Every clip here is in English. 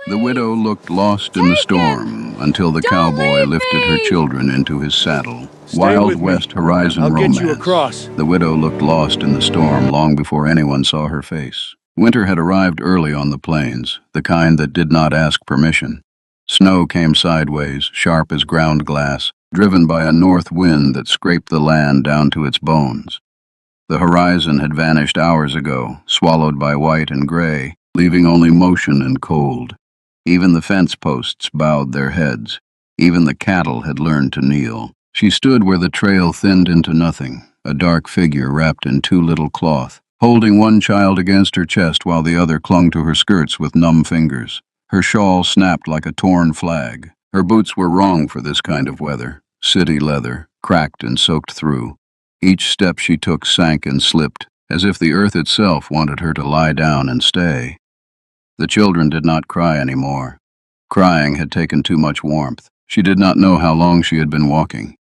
The widow looked lost in the Taken! storm until the Don't cowboy leave lifted her me! children into his saddle. Stay Wild with me. West horizon I'll get you romance. across. The widow looked lost in the storm long before anyone saw her face. Winter had arrived early on the plains, the kind that did not ask permission. Snow came sideways, sharp as ground glass, driven by a north wind that scraped the land down to its bones. The horizon had vanished hours ago, swallowed by white and gray, leaving only motion and cold. Even the fence posts bowed their heads. Even the cattle had learned to kneel. She stood where the trail thinned into nothing, a dark figure wrapped in too little cloth, holding one child against her chest while the other clung to her skirts with numb fingers. Her shawl snapped like a torn flag. Her boots were wrong for this kind of weather, city leather, cracked and soaked through. Each step she took sank and slipped, as if the earth itself wanted her to lie down and stay. The children did not cry anymore. Crying had taken too much warmth. She did not know how long she had been walking.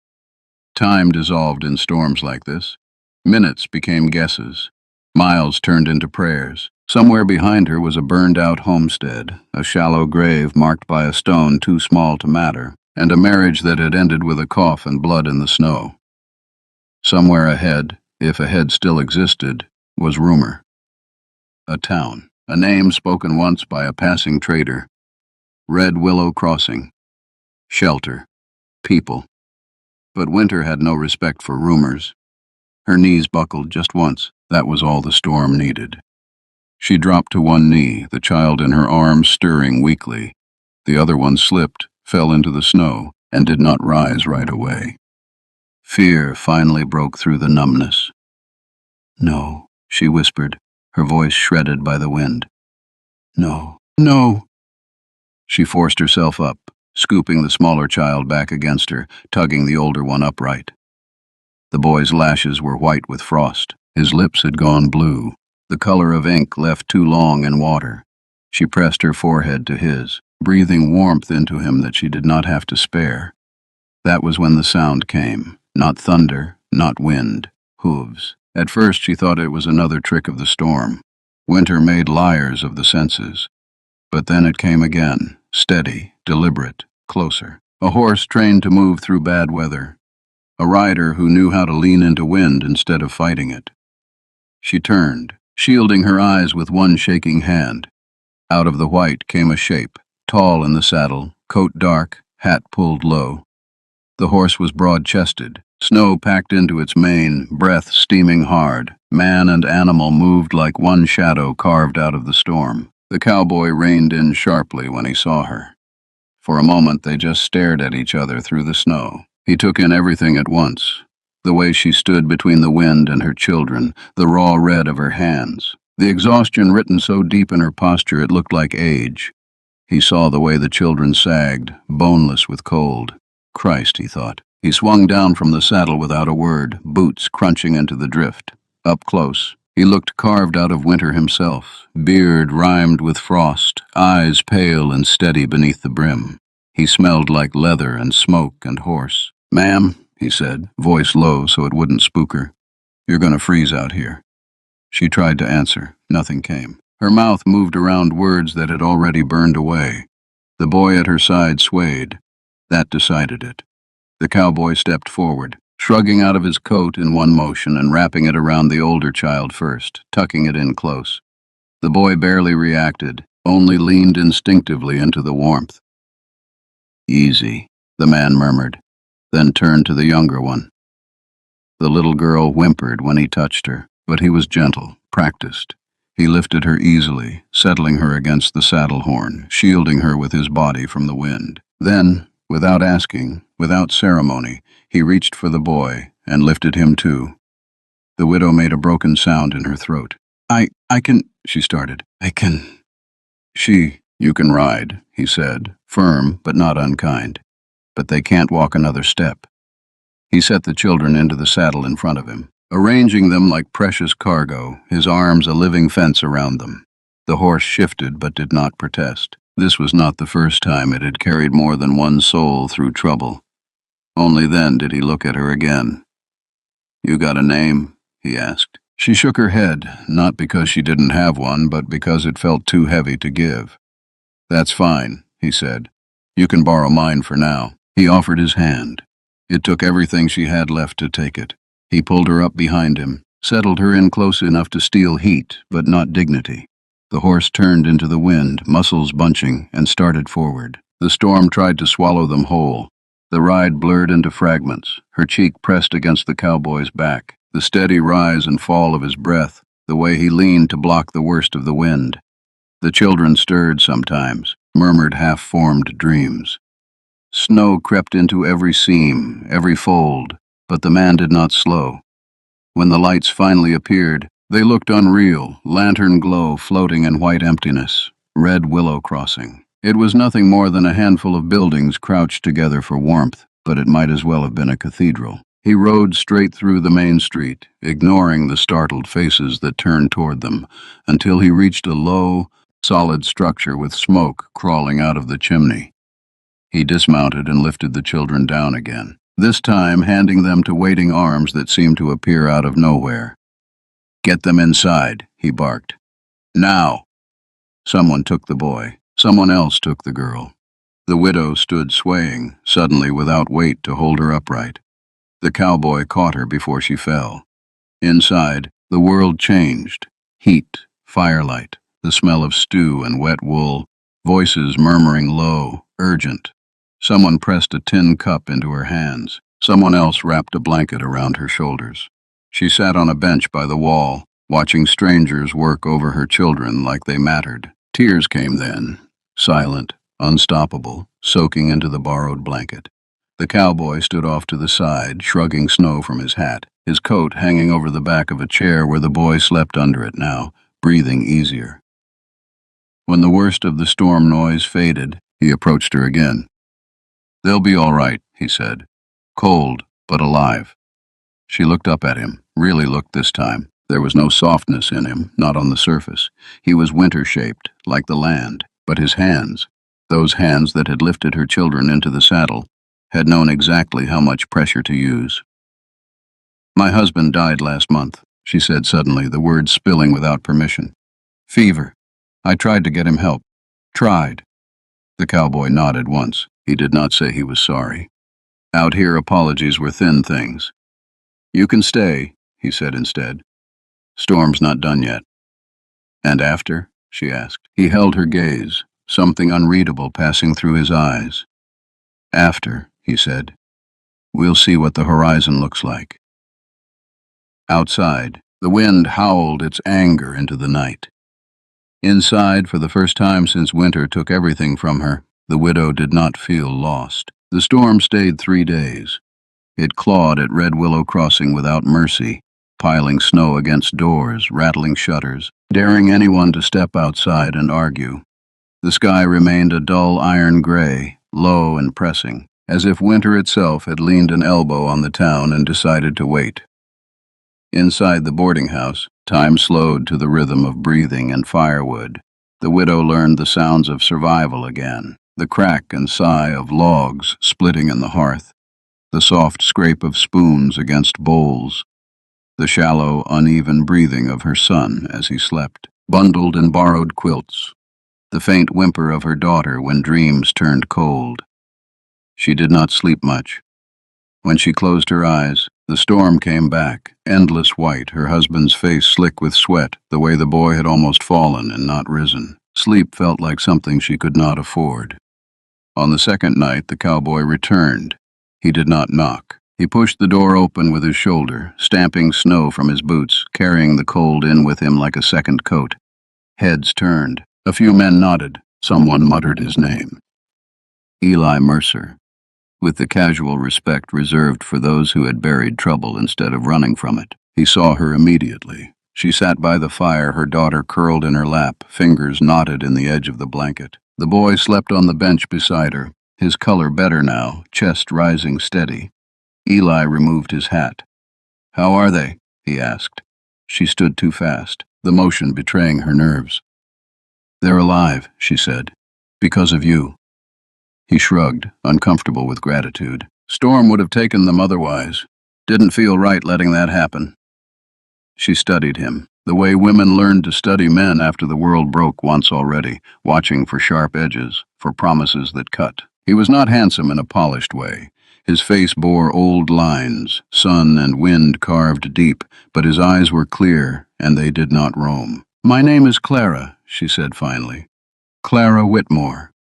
Time dissolved in storms like this. Minutes became guesses. Miles turned into prayers. Somewhere behind her was a burned-out homestead, a shallow grave marked by a stone too small to matter, and a marriage that had ended with a cough and blood in the snow. Somewhere ahead, if ahead still existed, was rumor. A town, a name spoken once by a passing trader. Red Willow Crossing. Shelter. People. But Winter had no respect for rumors. Her knees buckled just once. That was all the storm needed. She dropped to one knee, the child in her arms stirring weakly. The other one slipped, fell into the snow, and did not rise right away. Fear finally broke through the numbness. "No," she whispered, her voice shredded by the wind. "No, no." She forced herself up, scooping the smaller child back against her, tugging the older one upright. The boy's lashes were white with frost. His lips had gone blue, the color of ink left too long in water. She pressed her forehead to his, breathing warmth into him that she did not have to spare. That was when the sound came. Not thunder, not wind, hooves. At first she thought it was another trick of the storm. Winter made liars of the senses. But then it came again, steady, deliberate, closer. A horse trained to move through bad weather. A rider who knew how to lean into wind instead of fighting it. She turned, shielding her eyes with one shaking hand. Out of the white came a shape, tall in the saddle, coat dark, hat pulled low. The horse was broad-chested, snow packed into its mane, breath steaming hard. Man and animal moved like one shadow carved out of the storm. The cowboy reined in sharply when he saw her. For a moment they just stared at each other through the snow. He took in everything at once. The way she stood between the wind and her children, the raw red of her hands, the exhaustion written so deep in her posture it looked like age. He saw the way the children sagged, boneless with cold. Christ, he thought. He swung down from the saddle without a word, boots crunching into the drift. Up close, he looked carved out of winter himself, beard rimed with frost, eyes pale and steady beneath the brim. He smelled like leather and smoke and horse. "Ma'am," he said, voice low so it wouldn't spook her, "you're going to freeze out here." She tried to answer. Nothing came. Her mouth moved around words that had already burned away. The boy at her side swayed. That decided it. The cowboy stepped forward, shrugging out of his coat in one motion and wrapping it around the older child first, tucking it in close. The boy barely reacted, only leaned instinctively into the warmth. "Easy," the man murmured, then turned to the younger one. The little girl whimpered when he touched her, but he was gentle, practiced. He lifted her easily, settling her against the saddle horn, shielding her with his body from the wind. Then, without asking, without ceremony, he reached for the boy and lifted him too. The widow made a broken sound in her throat. I can, she started. You can ride, he said, firm but not unkind. But they can't walk another step." He set the children into the saddle in front of him, arranging them like precious cargo, his arms a living fence around them. The horse shifted but did not protest. This was not the first time it had carried more than one soul through trouble. Only then did he look at her again. "You got a name?" he asked. She shook her head, not because she didn't have one, but because it felt too heavy to give. "That's fine," he said. "You can borrow mine for now." He offered his hand. It took everything she had left to take it. He pulled her up behind him, settled her in close enough to steal heat, but not dignity. The horse turned into the wind, muscles bunching, and started forward. The storm tried to swallow them whole. The ride blurred into fragments, her cheek pressed against the cowboy's back, the steady rise and fall of his breath, the way he leaned to block the worst of the wind. The children stirred sometimes, murmured half-formed dreams. Snow crept into every seam, every fold, but the man did not slow. When the lights finally appeared, they looked unreal, lantern glow floating in white emptiness, red willow crossing. It was nothing more than a handful of buildings crouched together for warmth, but it might as well have been a cathedral. He rode straight through the main street, ignoring the startled faces that turned toward them, until he reached a low, solid structure with smoke crawling out of the chimney. He dismounted and lifted the children down again, this time handing them to waiting arms that seemed to appear out of nowhere. "Get them inside," he barked. "Now!" Someone took the boy. Someone else took the girl. The widow stood swaying, suddenly without weight to hold her upright. The cowboy caught her before she fell. Inside, the world changed. Heat, firelight, the smell of stew and wet wool, voices murmuring low, urgent. Someone pressed a tin cup into her hands. Someone else wrapped a blanket around her shoulders. She sat on a bench by the wall, watching strangers work over her children like they mattered. Tears came then, silent, unstoppable, soaking into the borrowed blanket. The cowboy stood off to the side, shrugging snow from his hat, his coat hanging over the back of a chair where the boy slept under it now, breathing easier. When the worst of the storm noise faded, he approached her again. "They'll be all right," he said. "Cold, but alive." She looked up at him, really looked this time. There was no softness in him, not on the surface. He was winter-shaped, like the land, but his hands, those hands that had lifted her children into the saddle, had known exactly how much pressure to use. "My husband died last month," she said suddenly, the words spilling without permission. "Fever. I tried to get him help. Tried." The cowboy nodded once. He did not say he was sorry. Out here, apologies were thin things. "You can stay," he said instead. "Storm's not done yet." "And after?" she asked. He held her gaze, something unreadable passing through his eyes. "After," he said, "we'll see what the horizon looks like." Outside, the wind howled its anger into the night. Inside, for the first time since winter took everything from her, the widow did not feel lost. The storm stayed 3 days. It clawed at Red Willow Crossing without mercy, piling snow against doors, rattling shutters, daring anyone to step outside and argue. The sky remained a dull iron gray, low and pressing, as if winter itself had leaned an elbow on the town and decided to wait. Inside the boarding house, time slowed to the rhythm of breathing and firewood. The widow learned the sounds of survival again, the crack and sigh of logs splitting in the hearth, the soft scrape of spoons against bowls, the shallow, uneven breathing of her son as he slept, bundled in borrowed quilts, the faint whimper of her daughter when dreams turned cold. She did not sleep much. When she closed her eyes, the storm came back, endless white, her husband's face slick with sweat, the way the boy had almost fallen and not risen. Sleep felt like something she could not afford. On the second night, the cowboy returned. He did not knock. He pushed the door open with his shoulder, stamping snow from his boots, carrying the cold in with him like a second coat. Heads turned. A few men nodded. Someone muttered his name. Eli Mercer, with the casual respect reserved for those who had buried trouble instead of running from it. He saw her immediately. She sat by the fire, her daughter curled in her lap, fingers knotted in the edge of the blanket. The boy slept on the bench beside her, his color better now, chest rising steady. Eli removed his hat. "How are they?" he asked. She stood too fast, the motion betraying her nerves. "They're alive," she said, "because of you." He shrugged, uncomfortable with gratitude. Storm would have taken them otherwise. Didn't feel right letting that happen. She studied him, the way women learned to study men after the world broke once already, watching for sharp edges, for promises that cut. He was not handsome in a polished way. His face bore old lines, sun and wind carved deep, but his eyes were clear, and they did not roam. "My name is Clara," she said finally. "Clara Whitmore."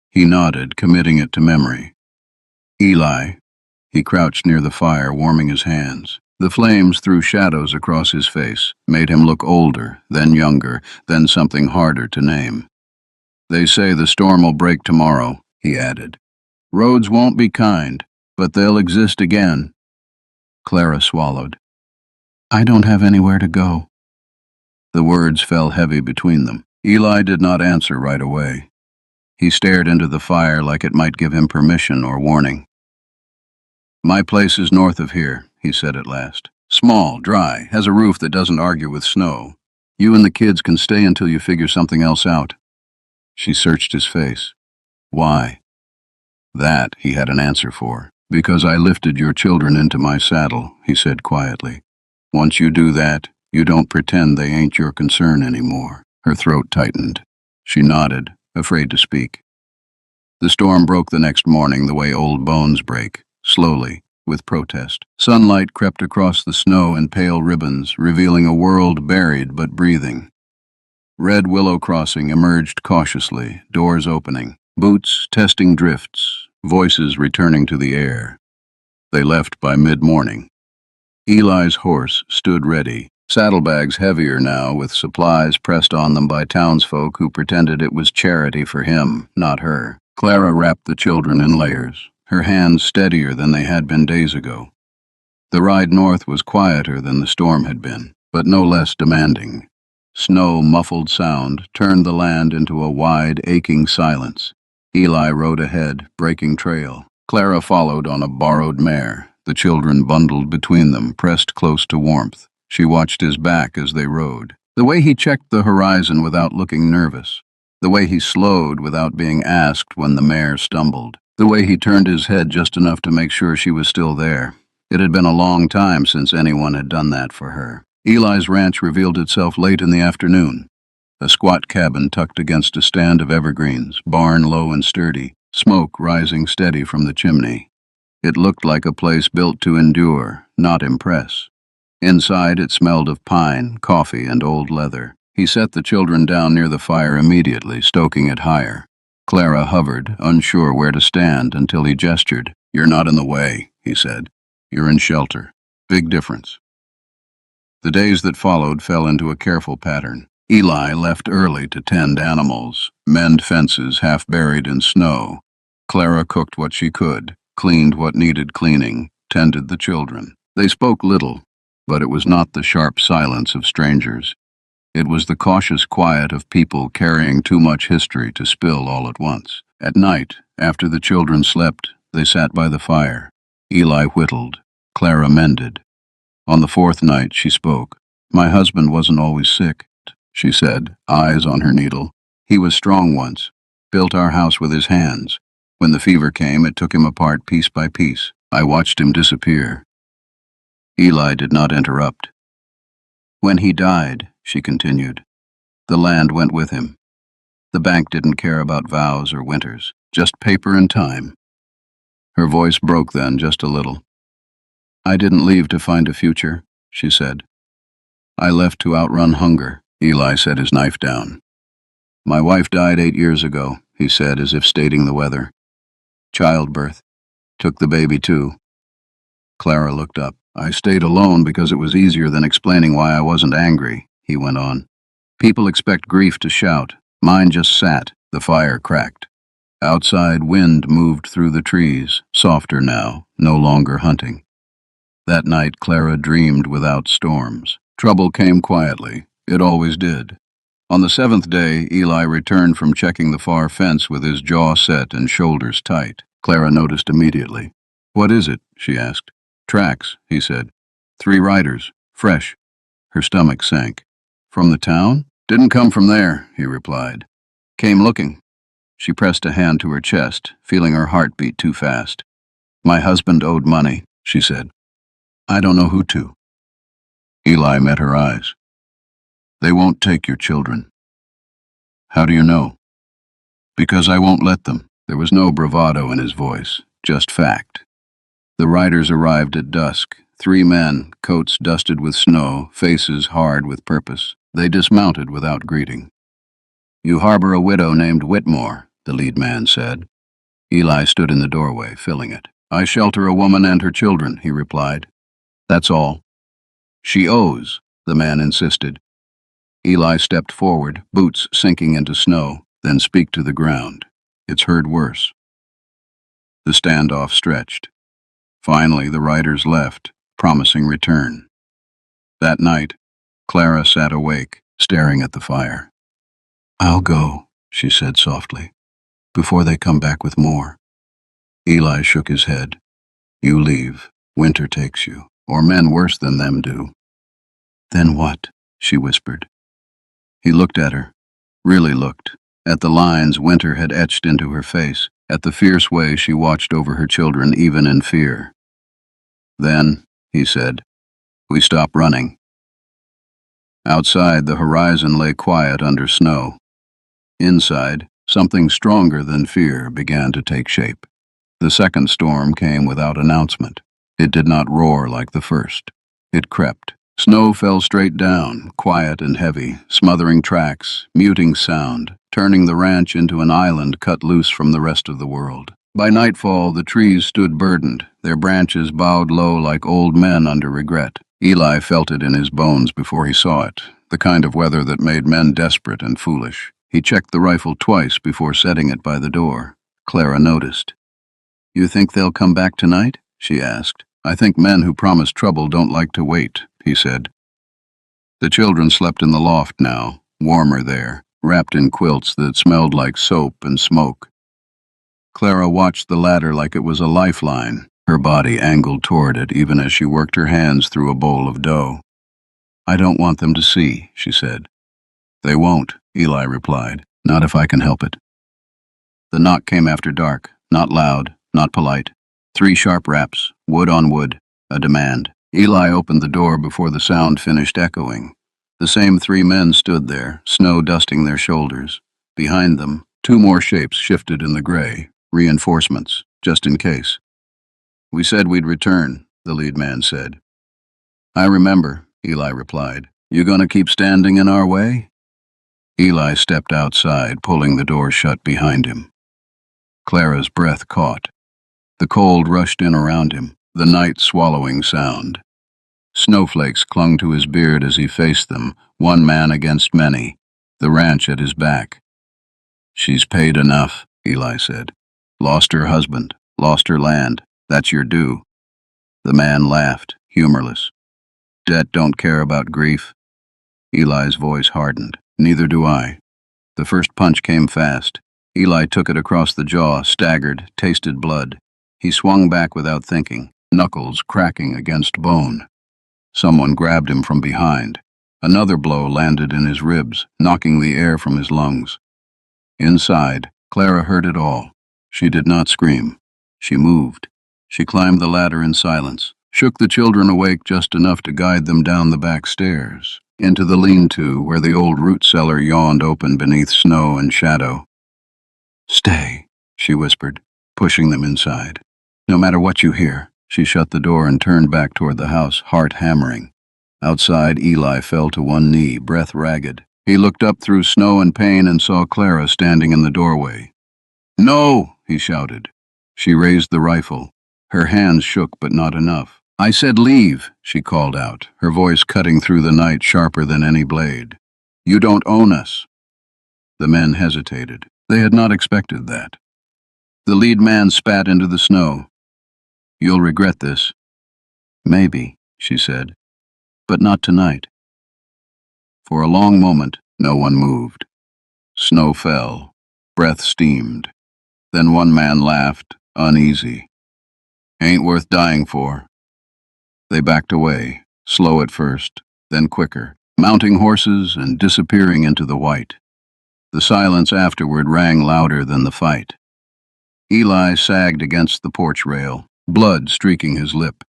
He nodded, committing it to memory. "Eli." He crouched near the fire, warming his hands. The flames threw shadows across his face, made him look older, then younger, then something harder to name. "They say the storm will break tomorrow," he added. "Roads won't be kind, but they'll exist again." Clara swallowed. "I don't have anywhere to go." The words fell heavy between them. Eli did not answer right away. He stared into the fire like it might give him permission or warning. "My place is north of here," he said at last. "Small, dry, has a roof that doesn't argue with snow. You and the kids can stay until you figure something else out." She searched his face. "Why?" That he had an answer for. "Because I lifted your children into my saddle," he said quietly. "Once you do that, you don't pretend they ain't your concern anymore." Her throat tightened. She nodded, afraid to speak. The storm broke the next morning the way old bones break, slowly, with protest. Sunlight crept across the snow in pale ribbons, revealing a world buried but breathing. Red Willow Crossing emerged cautiously, doors opening, boots testing drifts, voices returning to the air. They left by mid-morning. Eli's horse stood ready, saddlebags heavier now with supplies pressed on them by townsfolk who pretended it was charity for him, not her. Clara wrapped the children in layers, her hands steadier than they had been days ago. The ride north was quieter than the storm had been, but no less demanding. Snow-muffled sound turned the land into a wide, aching silence. Eli rode ahead, breaking trail. Clara followed on a borrowed mare, the children bundled between them, pressed close to warmth. She watched his back as they rode. The way he checked the horizon without looking nervous. The way he slowed without being asked when the mare stumbled. The way he turned his head just enough to make sure she was still there. It had been a long time since anyone had done that for her. Eli's ranch revealed itself late in the afternoon. A squat cabin tucked against a stand of evergreens, barn low and sturdy, smoke rising steady from the chimney. It looked like a place built to endure, not impress. Inside it smelled of pine, coffee, and old leather. He set the children down near the fire immediately, stoking it higher. Clara hovered, unsure where to stand, until he gestured. "You're not in the way," he said. "You're in shelter. Big difference." The days that followed fell into a careful pattern. Eli left early to tend animals, mend fences half buried in snow. Clara cooked what she could, cleaned what needed cleaning, tended the children. They spoke little, but it was not the sharp silence of strangers. It was the cautious quiet of people carrying too much history to spill all at once. At night, after the children slept, they sat by the fire. Eli whittled. Clara mended. On the fourth night, she spoke. "My husband wasn't always sick," she said, eyes on her needle. "He was strong once, built our house with his hands. When the fever came, it took him apart piece by piece. I watched him disappear." Eli did not interrupt. "When he died," she continued, "the land went with him. The bank didn't care about vows or winters, just paper and time." Her voice broke then just a little. "I didn't leave to find a future," she said. "I left to outrun hunger." Eli set his knife down. "My wife died 8 years ago," he said, as if stating the weather. "Childbirth. Took the baby too." Clara looked up. "I stayed alone because it was easier than explaining why I wasn't angry," he went on. "People expect grief to shout. Mine just sat." The fire cracked. Outside, wind moved through the trees, softer now, no longer hunting. That night, Clara dreamed without storms. Trouble came quietly. It always did. On the 7th day, Eli returned from checking the far fence with his jaw set and shoulders tight. Clara noticed immediately. "What is it?" she asked. "Tracks," he said. 3 riders, fresh." Her stomach sank. "From the town?" "Didn't come from there," he replied. "Came looking." She pressed a hand to her chest, feeling her heart beat too fast. "My husband owed money," she said. "I don't know who to." Eli met her eyes. They won't take your children. How do you know? Because I won't let them. There was no bravado in his voice, just fact. The riders arrived at dusk. 3 men, coats dusted with snow, faces hard with purpose. They dismounted without greeting. You harbor a widow named Whitmore, the lead man said. Eli stood in the doorway, filling it. I shelter a woman and her children, he replied. That's all. She owes, the man insisted. Eli stepped forward, boots sinking into snow, then speak to the ground. It's heard worse. The standoff stretched. Finally, the riders left, promising return. That night, Clara sat awake, staring at the fire. I'll go, she said softly, before they come back with more. Eli shook his head. You leave. Winter takes you, or men worse than them do. Then what? She whispered. He looked at her, really looked, at the lines winter had etched into her face, at the fierce way she watched over her children even in fear. Then, he said, we stop running. Outside, the horizon lay quiet under snow. Inside, something stronger than fear began to take shape. The second storm came without announcement. It did not roar like the first. It crept. Snow fell straight down, quiet and heavy, smothering tracks, muting sound, turning the ranch into an island cut loose from the rest of the world. By nightfall, the trees stood burdened, their branches bowed low like old men under regret. Eli felt it in his bones before he saw it, the kind of weather that made men desperate and foolish. He checked the rifle twice before setting it by the door. Clara noticed. You think they'll come back tonight? She asked. I think men who promise trouble don't like to wait, he said. The children slept in the loft now, warmer there, wrapped in quilts that smelled like soap and smoke. Clara watched the ladder like it was a lifeline, her body angled toward it even as she worked her hands through a bowl of dough. I don't want them to see, she said. They won't, Eli replied, not if I can help it. The knock came after dark, not loud, not polite. 3 sharp raps, wood on wood, a demand. Eli opened the door before the sound finished echoing. The same 3 men stood there, snow dusting their shoulders. Behind them, 2 more shapes shifted in the gray, reinforcements, just in case. We said we'd return, the lead man said. I remember, Eli replied. You gonna keep standing in our way? Eli stepped outside, pulling the door shut behind him. Clara's breath caught. The cold rushed in around him, the night swallowing sound. Snowflakes clung to his beard as he faced them, one man against many, the ranch at his back. She's paid enough, Eli said. Lost her husband, lost her land. That's your due. The man laughed, humorless. Debt don't care about grief. Eli's voice hardened. Neither do I. The first punch came fast. Eli took it across the jaw, staggered, tasted blood. He swung back without thinking, knuckles cracking against bone. Someone grabbed him from behind. Another blow landed in his ribs, knocking the air from his lungs. Inside, Clara heard it all. She did not scream. She moved. She climbed the ladder in silence, shook the children awake just enough to guide them down the back stairs, into the lean-to where the old root cellar yawned open beneath snow and shadow. Stay, she whispered, pushing them inside. No matter what you hear. She shut the door and turned back toward the house, heart hammering. Outside, Eli fell to one knee, breath ragged. He looked up through snow and pain and saw Clara standing in the doorway. No, he shouted. She raised the rifle. Her hands shook, but not enough. I said leave, she called out, her voice cutting through the night sharper than any blade. You don't own us. The men hesitated. They had not expected that. The lead man spat into the snow. You'll regret this. Maybe, she said, but not tonight. For a long moment, no one moved. Snow fell. Breath steamed. Then one man laughed, uneasy. Ain't worth dying for. They backed away, slow at first, then quicker, mounting horses and disappearing into the white. The silence afterward rang louder than the fight. Eli sagged against the porch rail, blood streaking his lip.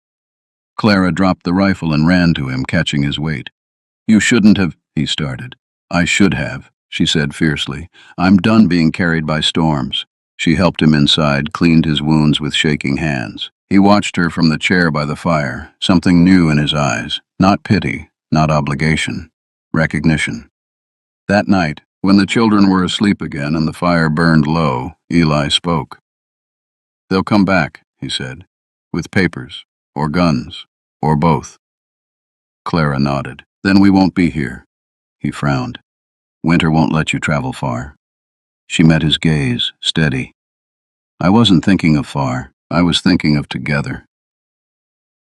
Clara dropped the rifle and ran to him, catching his weight. "You shouldn't have," he started. "I should have," she said fiercely. "I'm done being carried by storms." She helped him inside, cleaned his wounds with shaking hands. He watched her from the chair by the fire, something new in his eyes. Not pity, not obligation. Recognition. That night, when the children were asleep again and the fire burned low, Eli spoke. "They'll come back," he said, "with papers, or guns, or both." Clara nodded. "Then we won't be here." He frowned. "Winter won't let you travel far." She met his gaze, steady. "I wasn't thinking of far. I was thinking of together."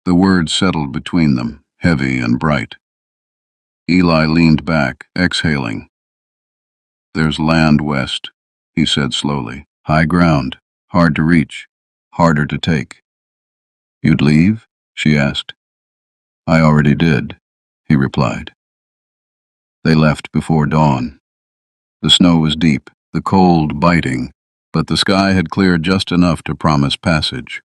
The words settled between them, heavy and bright. Eli leaned back, exhaling. "There's land west," he said slowly. "High ground, hard to reach, harder to take." "You'd leave?" she asked. "I already did," he replied. They left before dawn. The snow was deep, the cold biting, but the sky had cleared just enough to promise passage.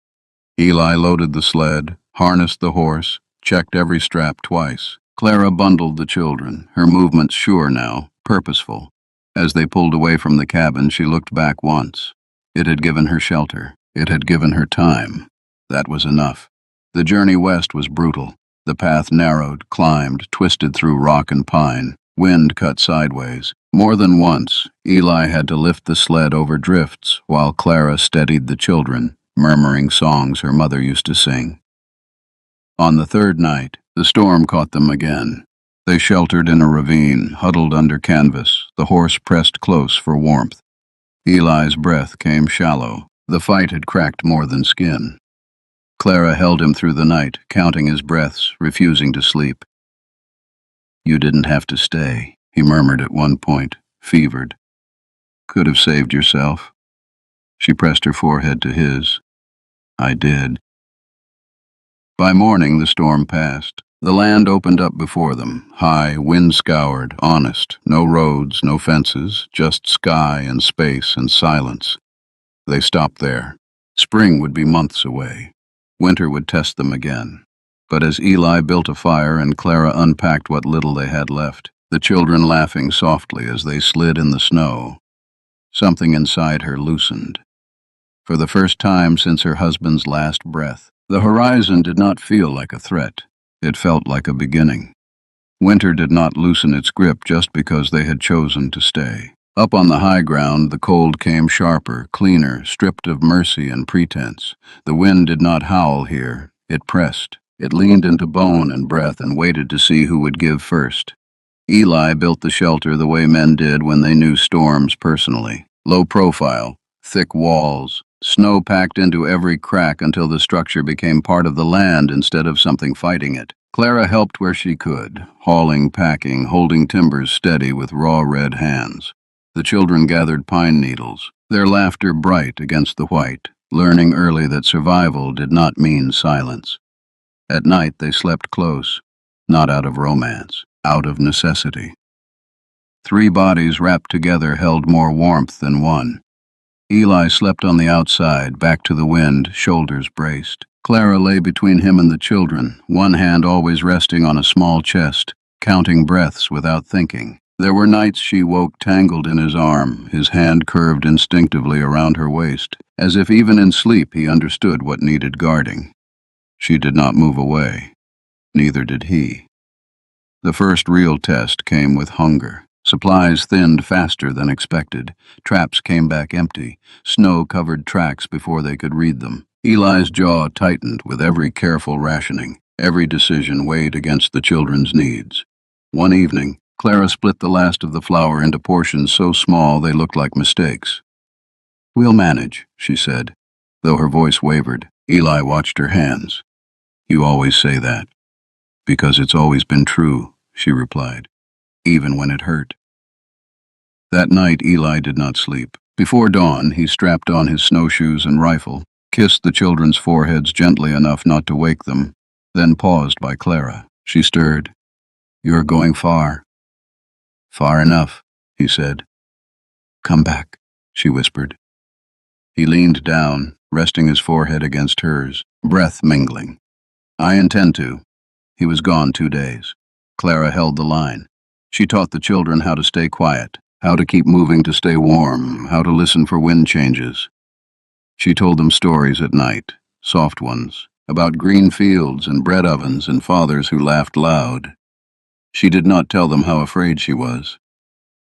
Eli loaded the sled, harnessed the horse, checked every strap twice. Clara bundled the children, her movements sure now, purposeful. As they pulled away from the cabin, she looked back once. It had given her shelter. It had given her time. That was enough. The journey west was brutal. The path narrowed, climbed, twisted through rock and pine. Wind cut sideways. More than once, Eli had to lift the sled over drifts while Clara steadied the children, murmuring songs her mother used to sing. On the third night, the storm caught them again. They sheltered in a ravine, huddled under canvas, the horse pressed close for warmth. Eli's breath came shallow. The fight had cracked more than skin. Clara held him through the night, counting his breaths, refusing to sleep. "You didn't have to stay," he murmured at one point, fevered. "Could have saved yourself." She pressed her forehead to his. "I did." By morning, the storm passed. The land opened up before them, high, wind-scoured, honest, no roads, no fences, just sky and space and silence. They stopped there. Spring would be months away. Winter would test them again. But as Eli built a fire and Clara unpacked what little they had left, the children laughing softly as they slid in the snow, something inside her loosened. For the first time since her husband's last breath, the horizon did not feel like a threat. It felt like a beginning. Winter did not loosen its grip just because they had chosen to stay. Up on the high ground, the cold came sharper, cleaner, stripped of mercy and pretense. The wind did not howl here. It pressed. It leaned into bone and breath and waited to see who would give first. Eli built the shelter the way men did when they knew storms personally. Low profile, thick walls, snow packed into every crack until the structure became part of the land instead of something fighting it. Clara helped where she could, hauling, packing, holding timbers steady with raw red hands. The children gathered pine needles, their laughter bright against the white, learning early that survival did not mean silence. At night they slept close, not out of romance, out of necessity. 3 bodies wrapped together held more warmth than one. Eli slept on the outside, back to the wind, shoulders braced. Clara lay between him and the children, one hand always resting on a small chest, counting breaths without thinking. There were nights she woke tangled in his arm, his hand curved instinctively around her waist, as if even in sleep he understood what needed guarding. She did not move away. Neither did he. The first real test came with hunger. Supplies thinned faster than expected. Traps came back empty. Snow covered tracks before they could read them. Eli's jaw tightened with every careful rationing. Every decision weighed against the children's needs. One evening, Clara split the last of the flour into portions so small they looked like mistakes. "We'll manage," she said. Though her voice wavered, Eli watched her hands. "You always say that." "Because it's always been true," she replied, even when it hurt. That night Eli did not sleep. Before dawn, he strapped on his snowshoes and rifle, kissed the children's foreheads gently enough not to wake them, then paused by Clara. She stirred. "You're going far." "Far enough," he said. "Come back," she whispered. He leaned down, resting his forehead against hers, breath mingling. I intend to. He was gone 2 days. Clara held the line. She taught the children how to stay quiet, how to keep moving to stay warm, how to listen for wind changes. She told them stories at night, soft ones, about green fields and bread ovens and fathers who laughed loud. She did not tell them how afraid she was.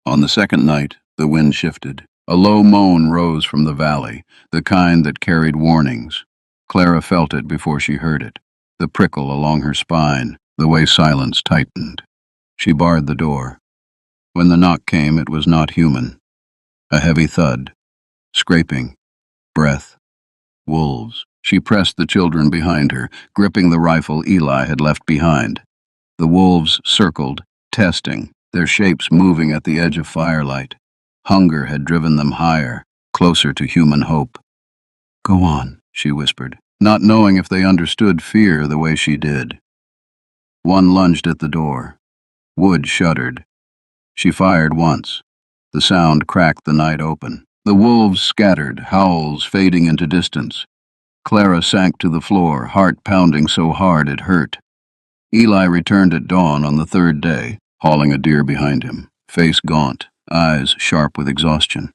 On the second night, the wind shifted. A low moan rose from the valley, the kind that carried warnings. Clara felt it before she heard it, the prickle along her spine, the way silence tightened. She barred the door. When the knock came, it was not human. A heavy thud, scraping, breath, wolves. She pressed the children behind her, gripping the rifle Eli had left behind. The wolves circled, testing, their shapes moving at the edge of firelight. Hunger had driven them higher, closer to human hope. "Go on," she whispered, not knowing if they understood fear the way she did. One lunged at the door. Wood shuddered. She fired once. The sound cracked the night open. The wolves scattered, howls fading into distance. Clara sank to the floor, heart pounding so hard it hurt. Eli returned at dawn on the third day, hauling a deer behind him, face gaunt, eyes sharp with exhaustion.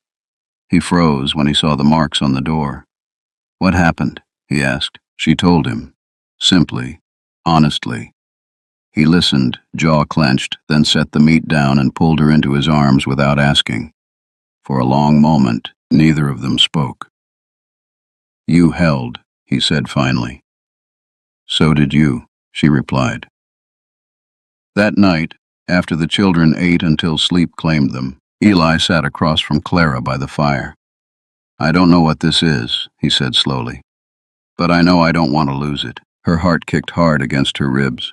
He froze when he saw the marks on the door. "What happened?" he asked. She told him, simply, honestly. He listened, jaw clenched, then set the meat down and pulled her into his arms without asking. For a long moment, neither of them spoke. "You held," he said finally. "So did you," she replied. That night, after the children ate until sleep claimed them, Eli sat across from Clara by the fire. "I don't know what this is," he said slowly, "but I know I don't want to lose it." Her heart kicked hard against her ribs.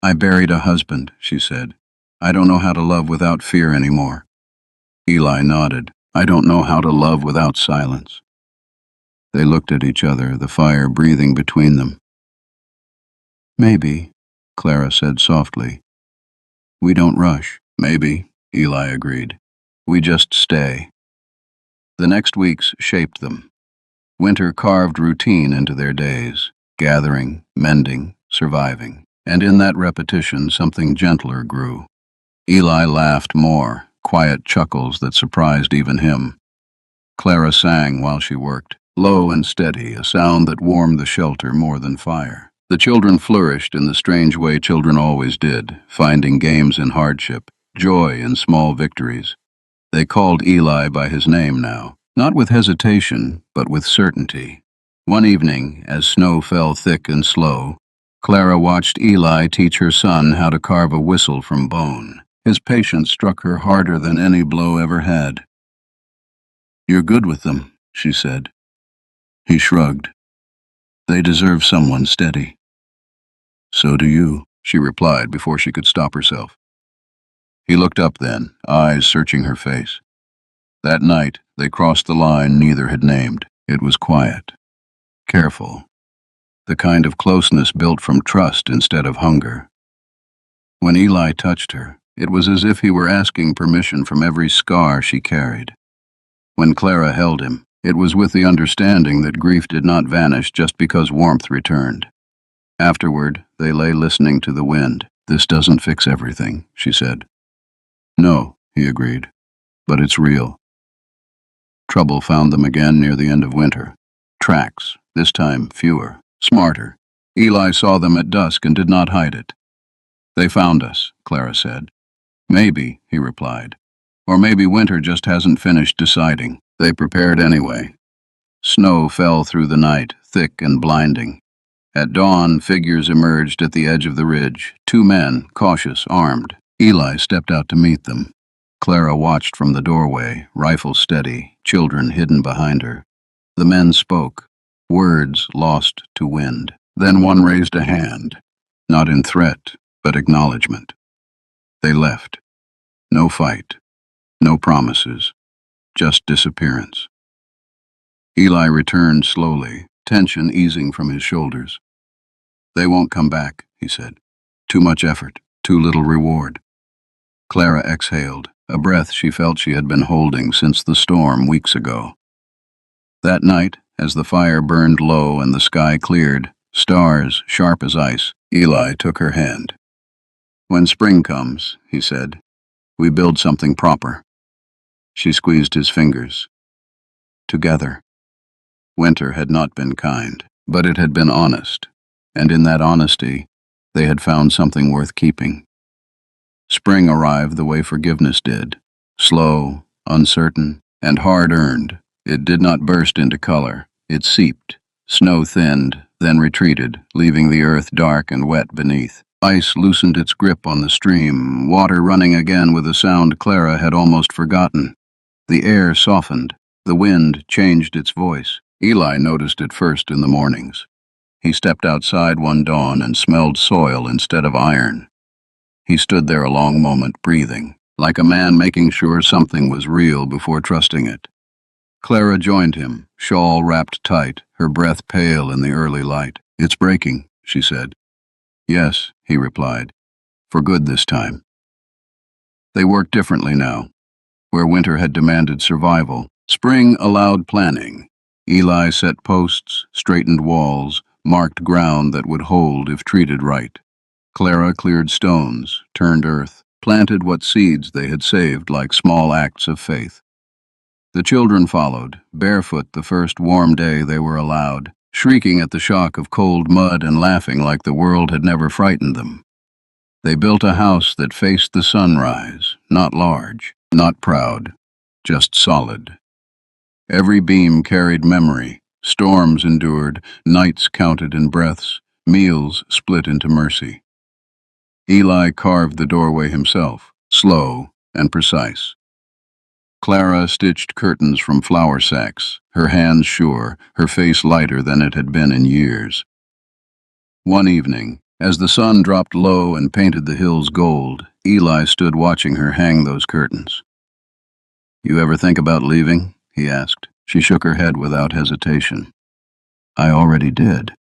"I buried a husband," she said. "I don't know how to love without fear anymore." Eli nodded. "I don't know how to love without silence." They looked at each other, the fire breathing between them. "Maybe," Clara said softly. "We don't rush." "Maybe," Eli agreed. "We just stay." The next weeks shaped them. Winter carved routine into their days, gathering, mending, surviving. And in that repetition, something gentler grew. Eli laughed more, quiet chuckles that surprised even him. Clara sang while she worked, low and steady, a sound that warmed the shelter more than fire. The children flourished in the strange way children always did, finding games in hardship, joy in small victories. They called Eli by his name now, not with hesitation, but with certainty. One evening, as snow fell thick and slow, Clara watched Eli teach her son how to carve a whistle from bone. His patience struck her harder than any blow ever had. "You're good with them," she said. He shrugged. "They deserve someone steady." "So do you," she replied before she could stop herself. He looked up then, eyes searching her face. That night, they crossed the line neither had named. It was quiet, careful, the kind of closeness built from trust instead of hunger. When Eli touched her, it was as if he were asking permission from every scar she carried. When Clara held him, it was with the understanding that grief did not vanish just because warmth returned. Afterward, they lay listening to the wind. "This doesn't fix everything," she said. "No," he agreed, "but it's real." Trouble found them again near the end of winter. Tracks, this time fewer, smarter. Eli saw them at dusk and did not hide it. "They found us," Clara said. "Maybe," he replied. "Or maybe winter just hasn't finished deciding." They prepared anyway. Snow fell through the night, thick and blinding. At dawn, figures emerged at the edge of the ridge. 2 men, cautious, armed. Eli stepped out to meet them. Clara watched from the doorway, rifle steady, children hidden behind her. The men spoke, words lost to wind. Then one raised a hand, not in threat, but acknowledgement. They left. No fight, no promises, just disappearance. Eli returned slowly, tension easing from his shoulders. "They won't come back," he said. "Too much effort, too little reward." Clara exhaled, a breath she felt she had been holding since the storm weeks ago. That night, as the fire burned low and the sky cleared, Stars, sharp as ice. Eli took her hand. "When spring comes," he said, "we build something proper." She squeezed his fingers. Together. Winter had not been kind, but it had been honest, and in that honesty, they had found something worth keeping. Spring arrived the way forgiveness did, slow, uncertain, and hard-earned. It did not burst into color. It seeped. Snow thinned, then retreated, leaving the earth dark and wet beneath. Ice loosened its grip on the stream, water running again with a sound Clara had almost forgotten. The air softened. The wind changed its voice. Eli noticed it first in the mornings. He stepped outside one dawn and smelled soil instead of iron. He stood there a long moment, breathing, like a man making sure something was real before trusting it. Clara joined him, shawl wrapped tight, her breath pale in the early light. "It's breaking," she said. "Yes," he replied, "for good this time." They worked differently now. Where winter had demanded survival, spring allowed planning. Eli set posts, straightened walls, marked ground that would hold if treated right. Clara cleared stones, turned earth, planted what seeds they had saved like small acts of faith. The children followed, barefoot the first warm day they were allowed, shrieking at the shock of cold mud and laughing like the world had never frightened them. They built a house that faced the sunrise, not large, not proud, just solid. Every beam carried memory, storms endured, nights counted in breaths, meals split into mercy. Eli carved the doorway himself, slow and precise. Clara stitched curtains from flour sacks, her hands sure, her face lighter than it had been in years. One evening, as the sun dropped low and painted the hills gold, Eli stood watching her hang those curtains. "You ever think about leaving?" he asked. She shook her head without hesitation. "I already did.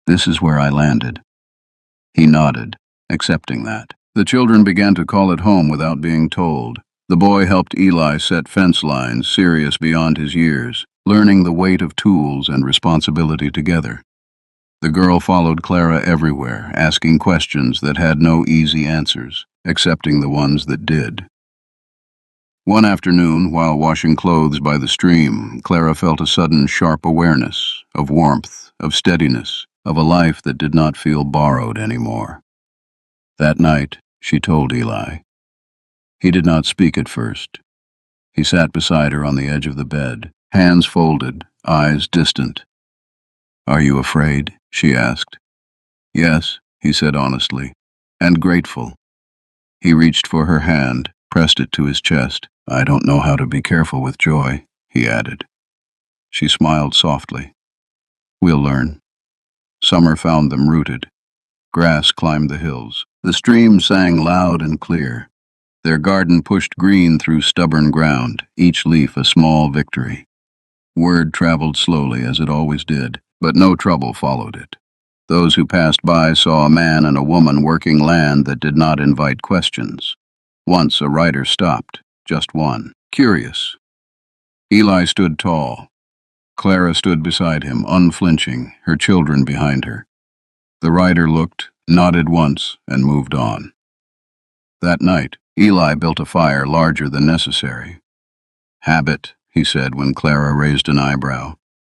This is where I landed." He nodded, accepting that. The children began to call it home without being told. The boy helped Eli set fence lines, serious beyond his years, learning the weight of tools and responsibility together. The girl followed Clara everywhere, asking questions that had no easy answers, accepting the ones that did. One afternoon, while washing clothes by the stream, Clara felt a sudden sharp awareness of warmth, of steadiness, of a life that did not feel borrowed anymore. That night, she told Eli. He did not speak at first. He sat beside her on the edge of the bed, hands folded, eyes distant. "Are you afraid?" she asked. "Yes," he said honestly, "and grateful." He reached for her hand, pressed it to his chest. "I don't know how to be careful with joy," he added. She smiled softly. "We'll learn." Summer found them rooted. Grass climbed the hills. The stream sang loud and clear. Their garden pushed green through stubborn ground, each leaf a small victory. Word traveled slowly, as it always did, but no trouble followed it. Those who passed by saw a man and a woman working land that did not invite questions. Once a rider stopped, just one, curious. Eli stood tall. Clara stood beside him, unflinching, her children behind her. The rider looked, nodded once, and moved on. That night, Eli built a fire larger than necessary. "Habit," he said when Clara raised an eyebrow.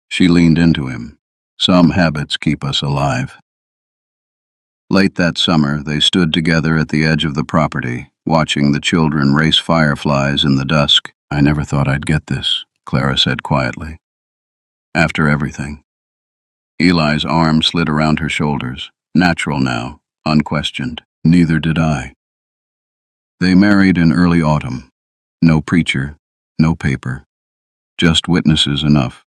She leaned into him. "Some habits keep us alive." Late that summer, they stood together at the edge of the property, watching the children race fireflies in the dusk. "I never thought I'd get this," Clara said quietly. "After everything." Eli's arm slid around her shoulders, natural now, unquestioned. "Neither did I." They married in early autumn. No preacher, no paper, just witnesses enough.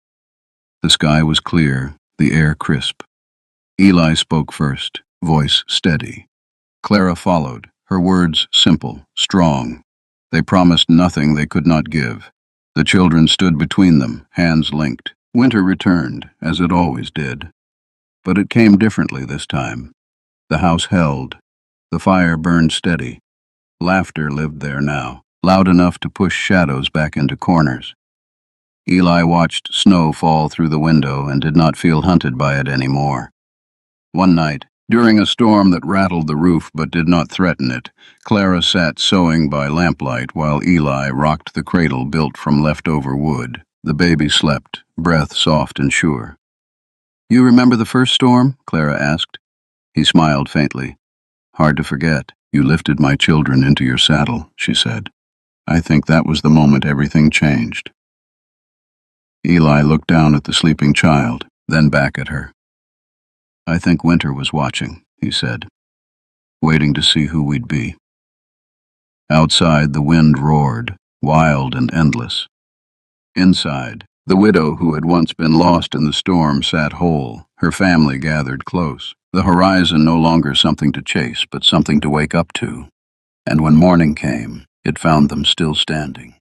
The sky was clear, the air crisp. Eli spoke first, voice steady. Clara followed, her words simple, strong. They promised nothing they could not give. The children stood between them, hands linked. Winter returned, as it always did. But it came differently this time. The house held. The fire burned steady. Laughter lived there now, loud enough to push shadows back into corners. Eli watched snow fall through the window and did not feel hunted by it anymore. One night, during a storm that rattled the roof but did not threaten it, Clara sat sewing by lamplight while Eli rocked the cradle built from leftover wood. The baby slept, breath soft and sure. "You remember the first storm?" Clara asked. He smiled faintly. "Hard to forget. You lifted my children into your saddle," she said. "I think that was the moment everything changed." Eli looked down at the sleeping child, then back at her. "I think winter was watching," he said, "waiting to see who we'd be." Outside, the wind roared, wild and endless. Inside, the widow who had once been lost in the storm sat whole, her family gathered close, the horizon no longer something to chase but something to wake up to. And when morning came, it found them still standing.